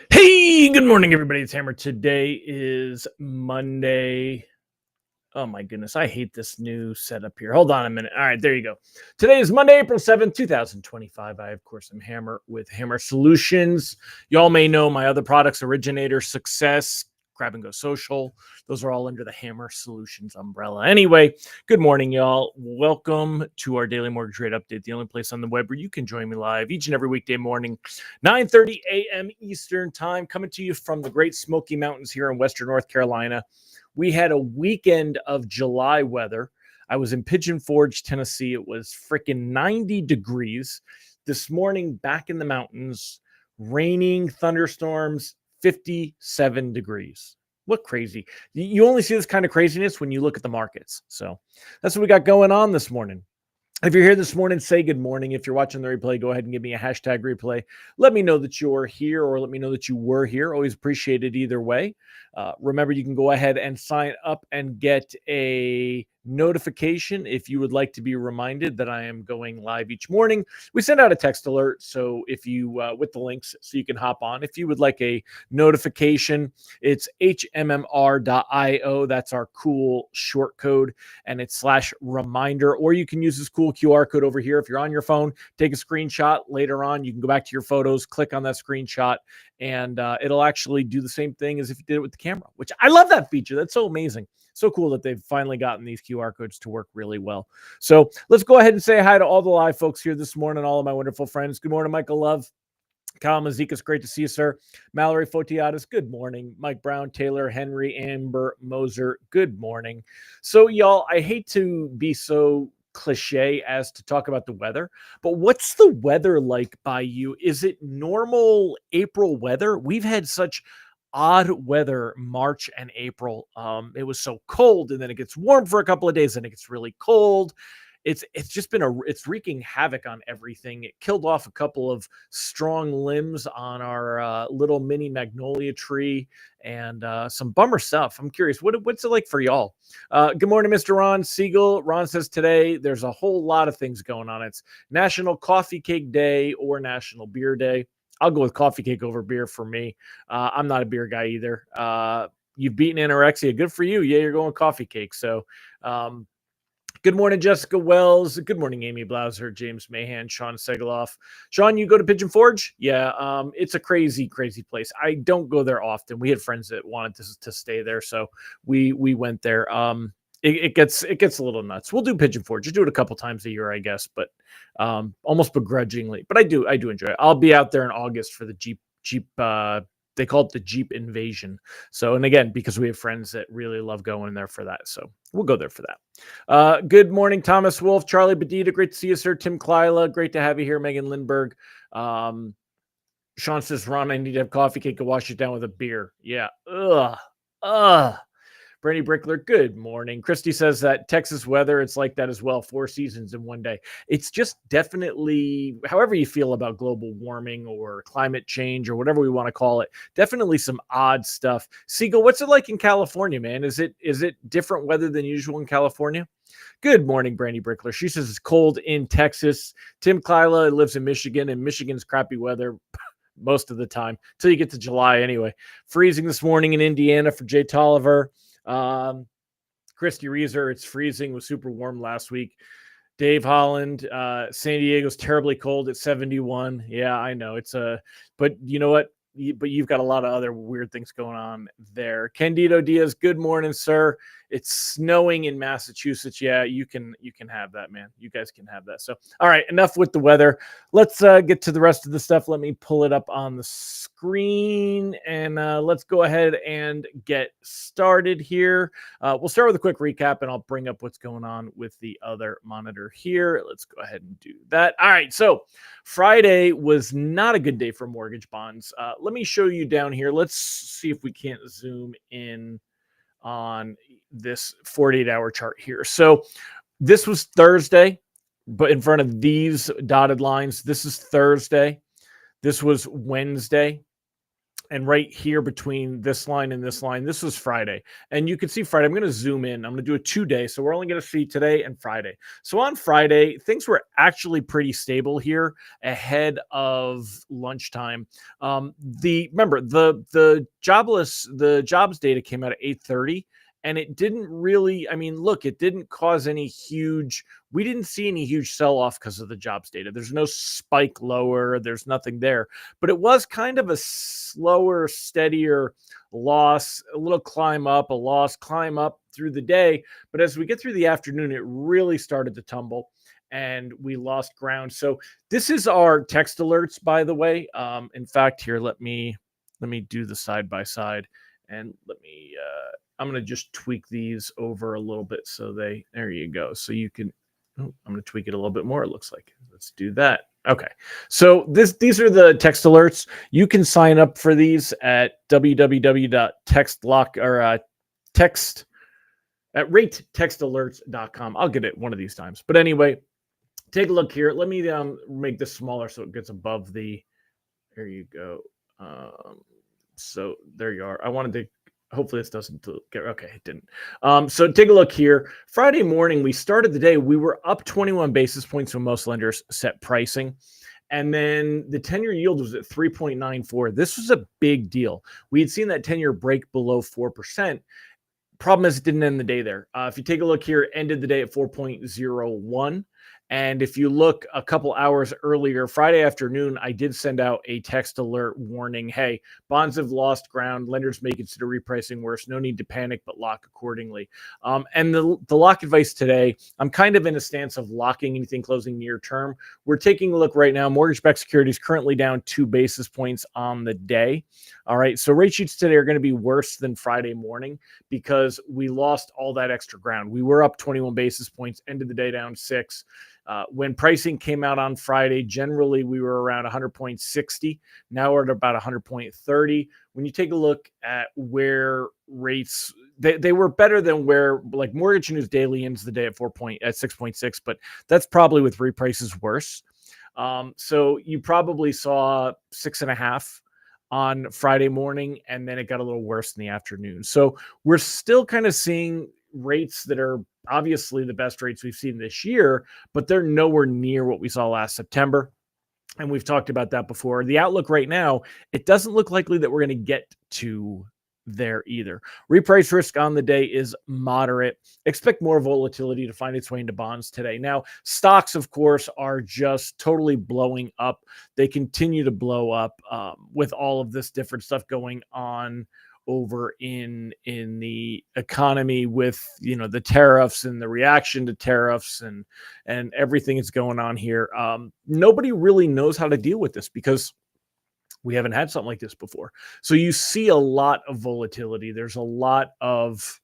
Hey, good morning, everybody. It's Hammer. Today is Monday. Oh my goodness, I hate this new setup here. Hold on a minute. All right, there you go. Today is Monday, April 7th, 2025. I, of course, am Hammer with Hammer Solutions. Y'all may know my other products, Originator, Success, Grab and Go Social. Those are all under the Hammer Solutions umbrella. Anyway, good morning, y'all. Welcome to our daily mortgage rate update, the only place on the web where you can join me live each and every weekday morning, 9:30 a.m. Eastern Time, coming to you from the Great Smoky Mountains here in Western North Carolina. We had a weekend of July weather. I was in Pigeon Forge, Tennessee. It was freaking 90 degrees. This morning, back in the mountains, raining, thunderstorms, 57 degrees. What crazy. You only see this kind of craziness when you look at the markets. So that's what we got going on this morning. If you're here this morning, say good morning. If you're watching the replay, go ahead and give me a hashtag replay. Let me know that you're here, or let me know that you were here. Always appreciate it either way. Remember, you can go ahead and sign up and get a notification if you would like to be reminded that I am going live each morning. We send out a text alert, so if you with the links, so you can hop on. If you would like a notification, it's hmmr.io. That's our cool short code, and it's /reminder. Or you can use this cool QR code over here. If you're on your phone, take a screenshot. Later on, you can go back to your photos, click on that screenshot, and it'll actually do the same thing as if you did it with the camera, which I love that feature. That's so amazing. So cool that they've finally gotten these QR codes to work really well. So let's go ahead and say hi to all the live folks here this morning, all of my wonderful friends. Good morning, Michael Love. Kyle Mazikas, great to see you, sir. Mallory Fotiadis, good morning. Mike Brown, Taylor, Henry, Amber, Moser, good morning. So, y'all, I hate to be so cliche as to talk about the weather, but what's the weather like by you? Is it normal April weather? We've had such odd weather March and April. It was so cold, and then it gets warm for a couple of days, and it gets really cold. It's just been it's wreaking havoc on everything. It killed off a couple of strong limbs on our little mini magnolia tree, and some bummer stuff. I'm curious, what's it like for y'all? Good morning, Mr. Ron Siegel. Ron says today there's a whole lot of things going on. It's National Coffee Cake Day or National Beer Day. I'll go with coffee cake over beer for me. I'm not a beer guy either. You've beaten anorexia. Good for you. Yeah, you're going coffee cake. So, good morning, Jessica Wells. Good morning, Amy Blauser, James Mahan, Sean Segaloff. Sean, you go to Pigeon Forge? Yeah, it's a crazy, crazy place. I don't go there often. We had friends that wanted to stay there, so we went there. It gets a little nuts. We'll do Pigeon Forge. You do it a couple times a year, I guess, but almost begrudgingly. But I do enjoy it. I'll be out there in August for the Jeep. They call it the Jeep Invasion. So, and again, because we have friends that really love going there for that, so we'll go there for that. Good morning, Thomas Wolf, Charlie Bedita. Great to see you, sir. Tim Klyla, great to have you here. Megan Lindberg. Sean says, Ron, I need to have coffee cake to wash it down with a beer. Yeah. Ugh. Bernie Brickler, good morning. Christy says that Texas weather, it's like that as well. 4 seasons in one day. It's just definitely, however you feel about global warming or climate change or whatever we want to call it, definitely some odd stuff. Siegel, what's it like in California, man? Is it different weather than usual in California? Good morning, Brandy Brickler. She says it's cold in Texas. Tim Klyla lives in Michigan, and Michigan's crappy weather most of the time until you get to July anyway. Freezing this morning in Indiana for Jay Tolliver. Christy Reeser, it's freezing. It was super warm last week. Dave Holland, San Diego's terribly cold at 71. Yeah, I know. But you know what? But you've got a lot of other weird things going on there. Candido Diaz, good morning, sir. It's snowing in Massachusetts. Yeah, you can have that, man. You guys can have that. So, all right, enough with the weather. Let's get to the rest of the stuff. Let me pull it up on the screen, and let's go ahead and get started here. We'll start with a quick recap, and I'll bring up what's going on with the other monitor here. Let's go ahead and do that. All right, so Friday was not a good day for mortgage bonds. Let me show you down here. Let's see if we can't zoom in on this 48-hour chart here. So this was Thursday, but in front of these dotted lines, this is Thursday. This was Wednesday. And right here between this line and this line, this was Friday. And you can see Friday. I'm going to zoom in. I'm going to do a 2-day. So we're only going to see today and Friday. So on Friday, things were actually pretty stable here ahead of lunchtime. Remember the jobs data came out at 8:30. And it didn't really, I mean, look, it didn't cause any huge, we didn't see any huge sell off because of the jobs data. There's no spike lower, there's nothing there, but it was kind of a slower, steadier loss, a little climb up, a loss, climb up through the day. But as we get through the afternoon, it really started to tumble and we lost ground. So this is our text alerts, by the way. In fact, here, let me do the side by side and I'm going to just tweak these over a little bit so there you go. So you can, I'm going to tweak it a little bit more. It looks like, let's do that. Okay. So these are the text alerts. You can sign up for these at www.textlock or text at ratetextalerts.com. I'll get it one of these times. But anyway, take a look here. Let me make this smaller so it gets above the, there you go. So there you are. I wanted to, hopefully this doesn't get, okay, it didn't. So take a look here. Friday morning, we started the day, we were up 21 basis points when most lenders set pricing. And then the 10-year yield was at 3.94. This was a big deal. We had seen that 10-year break below 4%. Problem is it didn't end the day there. If you take a look here, it ended the day at 4.01. And if you look a couple hours earlier, Friday afternoon, I did send out a text alert warning, hey, bonds have lost ground. Lenders may consider repricing worse. No need to panic, but lock accordingly. And the lock advice today, I'm kind of in a stance of locking anything closing near term. We're taking a look right now. Mortgage-backed securities currently down 2 basis points on the day. All right, so rate sheets today are going to be worse than Friday morning because we lost all that extra ground. We were up 21 basis points, ended the day down 6. When pricing came out on Friday, generally we were around 100.60. Now we're at about 100.30. When you take a look at where rates, they were better than where, like, Mortgage News Daily ends the day at 6.6, but that's probably with reprices worse. So you probably saw 6.5 on Friday morning, and then it got a little worse in the afternoon. So we're still kind of seeing rates that are obviously the best rates we've seen this year, but they're nowhere near what we saw last September. And we've talked about that before. The outlook right now, it doesn't look likely that we're going to get to there either. Reprice risk on the day is moderate. Expect more volatility to find its way into bonds today. Now, stocks, of course, are just totally blowing up. They continue to blow up with all of this different stuff going on over in the economy with, you know, the tariffs and the reaction to tariffs and everything that's going on here. Nobody really knows how to deal with this because we haven't had something like this before. So you see a lot of volatility. There's a lot of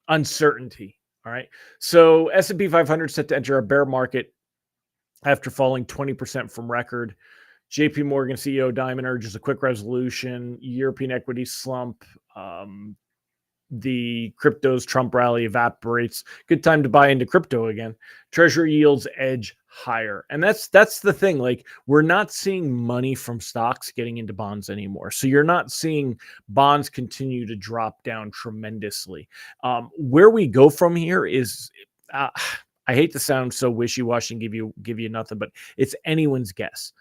uncertainty. All right. So S&P 500 set to enter a bear market after falling 20% from record. JP Morgan CEO Dimon urges a quick resolution. European equity slump. The crypto's Trump rally evaporates. Good time to buy into crypto again. Treasury yields edge higher. And that's the thing. Like, we're not seeing money from stocks getting into bonds anymore. So you're not seeing bonds continue to drop down tremendously. Where we go from here is, I hate to sound so wishy-washy and give you nothing, but it's anyone's guess.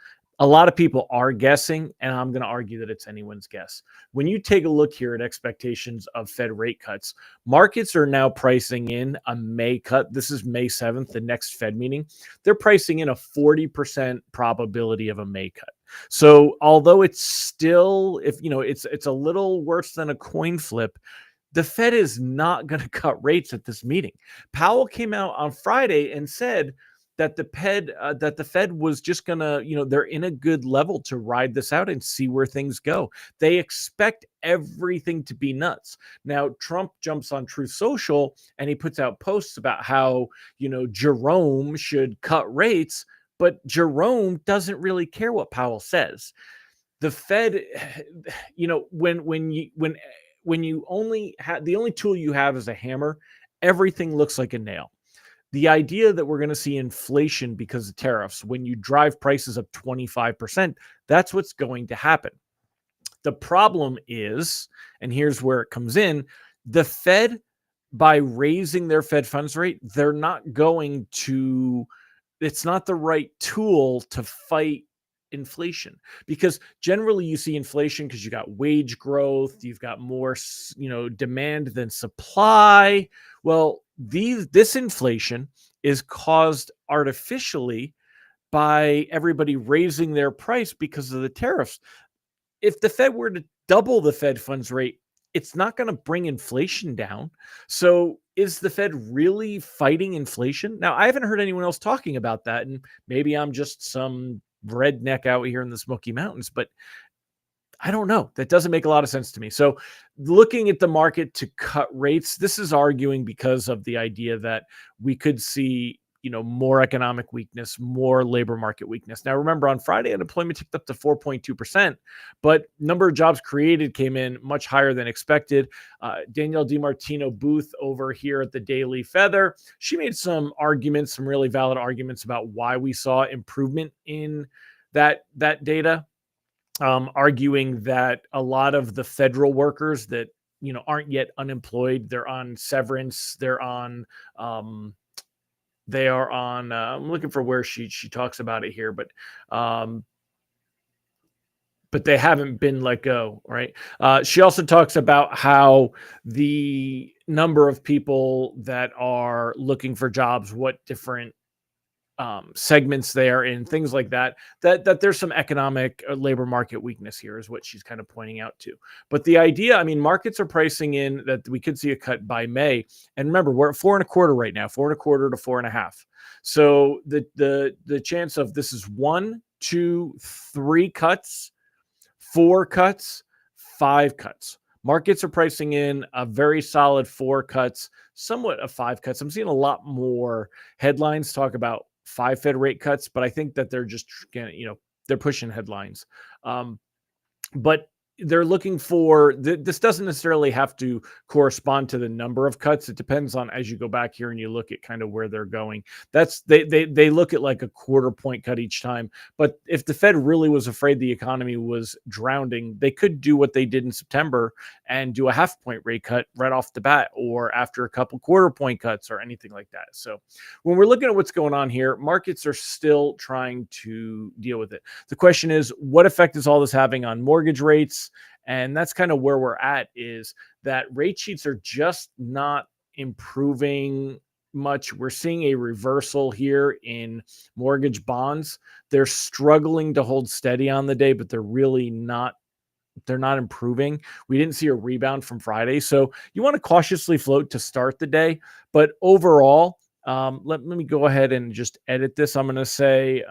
A lot of people are guessing, and I'm going to argue that it's anyone's guess. When you take a look here at expectations of Fed rate cuts, markets are now pricing in a May cut. This is May 7th, the next Fed meeting. They're pricing in a 40% probability of a May cut. So although it's still, it's a little worse than a coin flip, the Fed is not going to cut rates at this meeting. Powell came out on Friday and said that the Fed was just gonna, they're in a good level to ride this out and see where things go. They expect everything to be nuts. Now, Trump jumps on Truth Social and he puts out posts about how, Jerome should cut rates, but Jerome doesn't really care what Powell says. The Fed, when you only have, the only tool you have is a hammer, everything looks like a nail. the idea that we're going to see inflation because of tariffs, when you drive prices up 25%, that's what's going to happen. The problem is, and here's where it comes in, the Fed, by raising their Fed funds rate, they're not going to, it's not the right tool to fight inflation, because generally you see inflation because you got wage growth, you've got more demand than supply. Well, this inflation is caused artificially by everybody raising their price because of the tariffs. If the Fed were to double the Fed funds rate, it's not going to bring inflation down. So is the Fed really fighting inflation? Now, I haven't heard anyone else talking about that, and maybe I'm just some redneck out here in the Smoky Mountains, but I don't know. That doesn't make a lot of sense to me. So looking at the market to cut rates, this is arguing because of the idea that we could see, more economic weakness, more labor market weakness. Now, remember, on Friday, unemployment ticked up to 4.2%, but number of jobs created came in much higher than expected. Danielle DiMartino Booth over here at the Daily Feather, she made some arguments, some really valid arguments about why we saw improvement in that data. Arguing that a lot of the federal workers that aren't yet unemployed, they're on severance, they are on. I'm looking for where she talks about it here, but they haven't been let go, right? She also talks about how the number of people that are looking for jobs, what different segments they are in, things like that, that there's some economic labor market weakness here is what she's kind of pointing out to. But the idea, I mean, markets are pricing in that we could see a cut by May. And remember, we're at 4.25 right now, 4.25 to 4.5. So the chance of this is 1, 2, 3 cuts, 4 cuts, 5 cuts. Markets are pricing in a very solid 4 cuts, somewhat of 5 cuts. I'm seeing a lot more headlines talk about 5 Fed rate cuts, but I think that they're just, they're pushing headlines. But they're looking for, this doesn't necessarily have to correspond to the number of cuts. It depends on, as you go back here and you look at kind of where they're going, that's they look at like a 1/4 point cut each time. But if the Fed really was afraid the economy was drowning, they could do what they did in September and do a 1/2 point rate cut right off the bat, or after a couple 1/4 point cuts or anything like that. So when we're looking at what's going on here, markets are still trying to deal with it. The question is, what effect is all this having on mortgage rates? And that's kind of where we're at, is that rate sheets are just not improving much. We're seeing a reversal here in mortgage bonds. They're struggling to hold steady on the day, but they're really not. They're not improving. We didn't see a rebound from Friday. So you want to cautiously float to start the day. But overall, let me go ahead and just edit this. I'm going to say,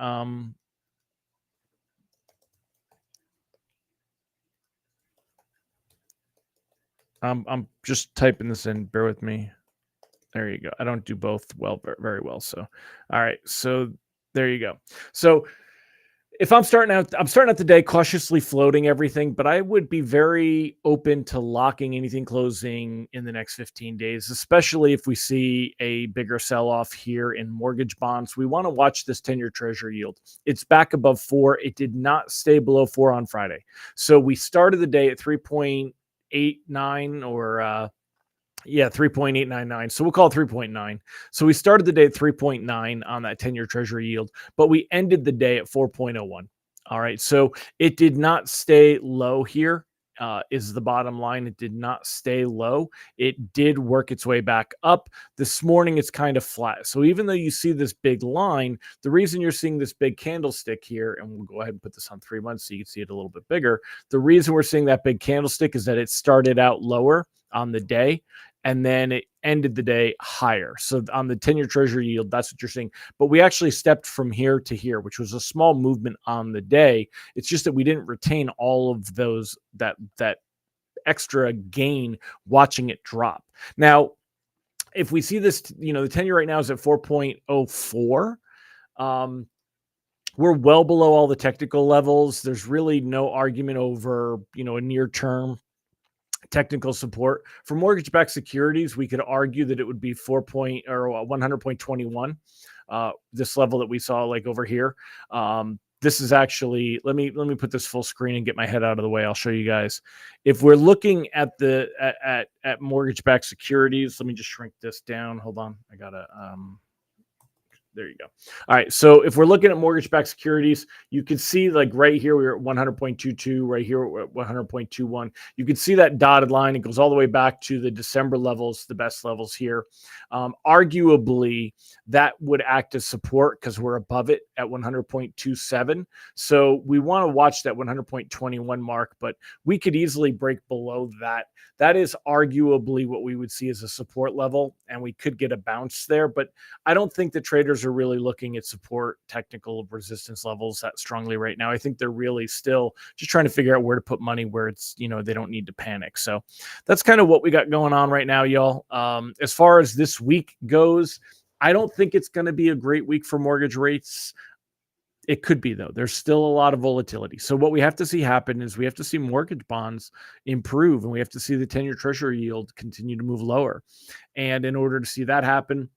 I'm just typing this in. Bear with me. There you go. I don't do both very well. So, all right. So there you go. So if I'm starting out the day cautiously floating everything, but I would be very open to locking anything closing in the next 15 days, especially if we see a bigger sell-off here in mortgage bonds. We want to watch this 10-year treasury yield. It's back above 4. It did not stay below 4 on Friday. So we started the day at 3.89 or 3.899. So we'll call it 3.9. So we started the day at 3.9 on that 10-year treasury yield, but we ended the day at 4.01. All right. So it did not stay low here. Is the bottom line. It did not stay low. It did work its way back up. This morning, it's kind of flat. So even though you see this big line, the reason you're seeing this big candlestick here, and we'll go ahead and put this on 3 months so you can see it a little bit bigger. The reason we're seeing that big candlestick is that it started out lower on the day, and then it ended the day higher. So on the 10-year treasury yield, that's what you're seeing. But we actually stepped from here to here, which was a small movement on the day. It's just that we didn't retain all of those, that extra gain watching it drop. Now, if we see this, the 10-year right now is at 4.04. We're well below all the technical levels. There's really no argument over, a near term technical support. For mortgage-backed securities, we could argue that it would be 100.21, this level that we saw like over here. This is actually, let me put this full screen and get my head out of the way. I'll show you guys. If we're looking at the at mortgage-backed securities, let me just shrink this down. Hold on, I gotta there you go. All right. So if we're looking at mortgage-backed securities, you can see like right here, we're at 100.22, right here, we're at 100.21. You can see that dotted line. It goes all the way back to the December levels, the best levels here. Arguably, that would act as support because we're above it at 100.27. So we want to watch that 100.21 mark, but we could easily break below that. That is arguably what we would see as a support level, and we could get a bounce there. But I don't think the traders are really looking at support technical resistance levels that strongly right now. I think they're really still just trying to figure out where to put money where it's, they don't need to panic. So that's kind of what we got going on right now, y'all. As far as this week goes, I don't think it's going to be a great week for mortgage rates. It could be, though. There's still a lot of volatility. So what we have to see happen is we have to see mortgage bonds improve, and we have to see the 10-year treasury yield continue to move lower. And in order to see that happen,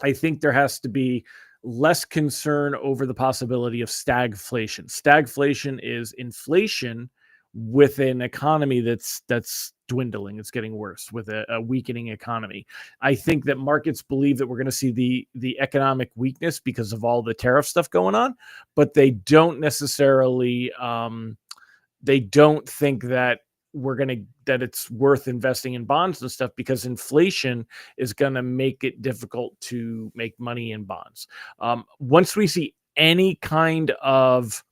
I think there has to be less concern over the possibility of stagflation. Stagflation is inflation with an economy that's dwindling. It's getting worse with a weakening economy. I think that markets believe that we're going to see the economic weakness because of all the tariff stuff going on, but they don't necessarily they don't think that that it's worth investing in bonds and stuff because inflation is going to make it difficult to make money in bonds. Once we see any kind of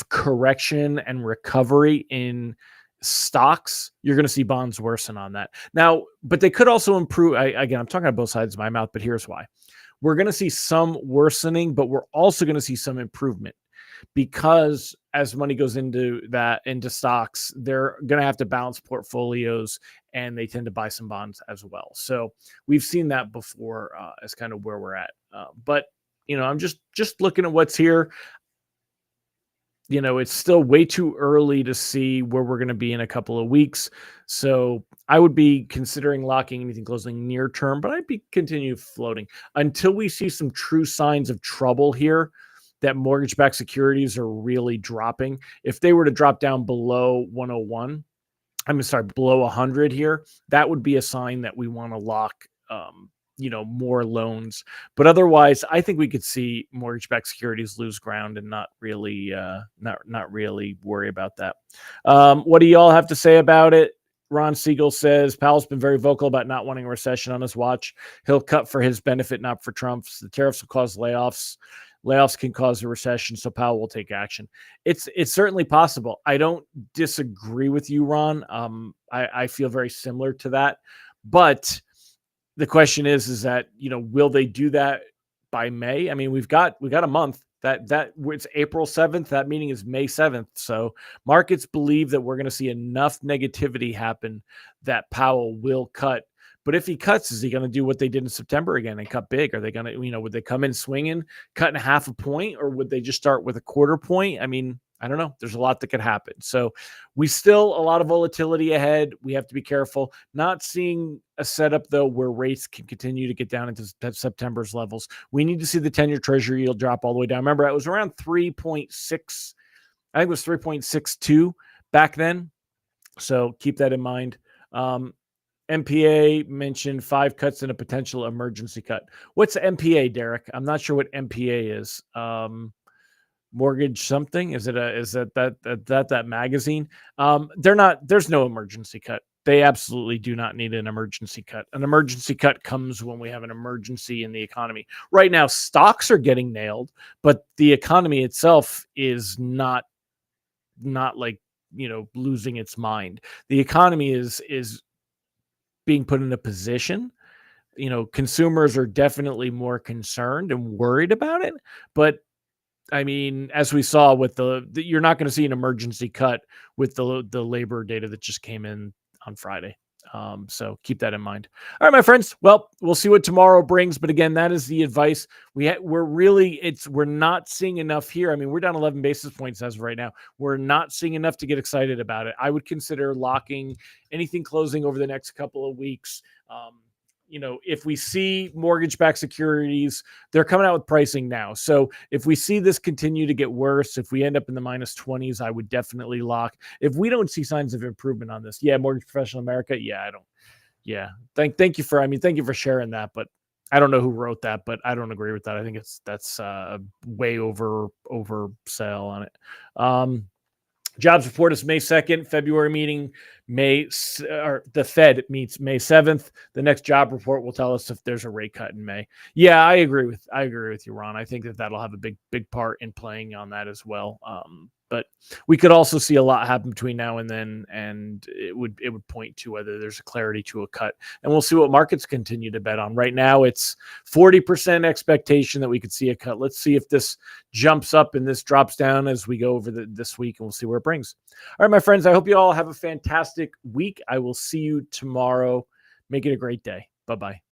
correction and recovery in stocks, you're going to see bonds worsen on that. Now, but they could also improve. Again, I'm talking on both sides of my mouth, but here's why. We're going to see some worsening, but we're also going to see some improvement. Because as money goes into stocks, they're going to have to balance portfolios, and they tend to buy some bonds as well. So we've seen that before as kind of where we're at. But I'm just looking at what's here. It's still way too early to see where we're going to be in a couple of weeks. So I would be considering locking anything closing near term, but I'd be continue floating until we see some true signs of trouble here, that mortgage-backed securities are really dropping. If they were to drop down below 101, below 100 here, that would be a sign that we want to lock, more loans. But otherwise, I think we could see mortgage-backed securities lose ground and not really worry about that. What do y'all have to say about it? Ron Siegel says Powell's been very vocal about not wanting a recession on his watch. He'll cut for his benefit, not for Trump's. The tariffs will cause layoffs. Layoffs can cause a recession, so Powell will take action. It's certainly possible. I don't disagree with you, Ron. I feel very similar to that. But the question is that, will they do that by May? I mean, we got a month. That it's April 7th. That meeting is May 7th. So markets believe that we're going to see enough negativity happen that Powell will cut. But if he cuts, is he going to do what they did in September again and cut big? Are they going to, would they come in swinging, cutting half a point, or would they just start with a quarter point? I mean, I don't know. There's a lot that could happen. So we still a lot of volatility ahead. We have to be careful. Not seeing a setup, though, where rates can continue to get down into September's levels. We need to see the 10-year treasury yield drop all the way down. Remember, it was around 3.6. I think it was 3.62 back then. So keep that in mind. MPA mentioned 5 cuts and a potential emergency cut. What's MPA, Derek? I'm not sure what MPA is. Mortgage something? Is that magazine? There's no emergency cut. They absolutely do not need an emergency cut. An emergency cut comes when we have an emergency in the economy. Right now, stocks are getting nailed, but the economy itself is not like, losing its mind. The economy is being put in a position, consumers are definitely more concerned and worried about it. But I mean, as we saw with you're not going to see an emergency cut with the labor data that just came in on Friday. So keep that in mind. All right, my friends. Well, we'll see what tomorrow brings. But again, that is the advice. We're not seeing enough here. I mean, we're down 11 basis points as of right now. We're not seeing enough to get excited about it. I would consider locking anything closing over the next couple of weeks. If we see mortgage-backed securities, they're coming out with pricing now. So if we see this continue to get worse, if we end up in the minus 20s, I would definitely lock. If we don't see signs of improvement on this, Mortgage Professional America, I don't. Yeah, thank you for sharing that, but I don't know who wrote that, but I don't agree with that. I think that's way over sale on it. Jobs report is May 2nd. February meeting, the Fed meets May 7th. The next job report will tell us if there's a rate cut in May. Yeah, I agree with you, Ron. I think that'll have a big part in playing on that as well. But we could also see a lot happen between now and then, and it would point to whether there's a clarity to a cut. And we'll see what markets continue to bet on. Right now, it's 40% expectation that we could see a cut. Let's see if this jumps up and this drops down as we go over this week, and we'll see where it brings. All right, my friends, I hope you all have a fantastic week. I will see you tomorrow. Make it a great day. Bye-bye.